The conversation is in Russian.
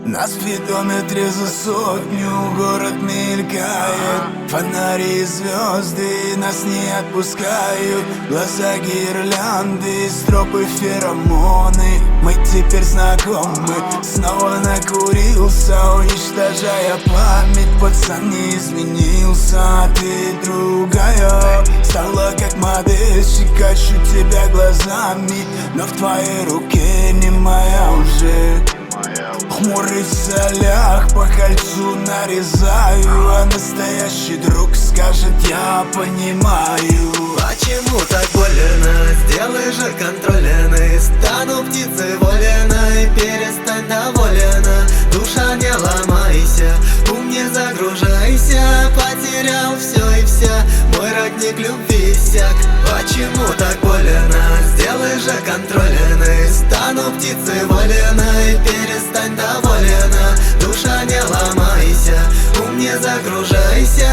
На спидометре за сотню город мелькает. Фонари и звезды нас не отпускают. Глаза гирлянды, стропы феромоны. Мы теперь знакомы. Снова накурился, уничтожая память. Пацан не изменился, а ты другая. Стала как модельщик, ищу тебя глазами, но в твоей руке не моя уже. Хмурый в солях, по кольцу нарезаю, а настоящий друг скажет: я понимаю. Почему так больно? Сделай же контрольный. Стану птицей вольной, перестань доволена. Душа, не ломайся, ум не загружайся. Потерял все и вся, мой родник любви иссяк. Почему так больно? Сделай же контрольный. Стану птицей вольной, перестань доволена. Душа, не ломайся, ум не загружайся.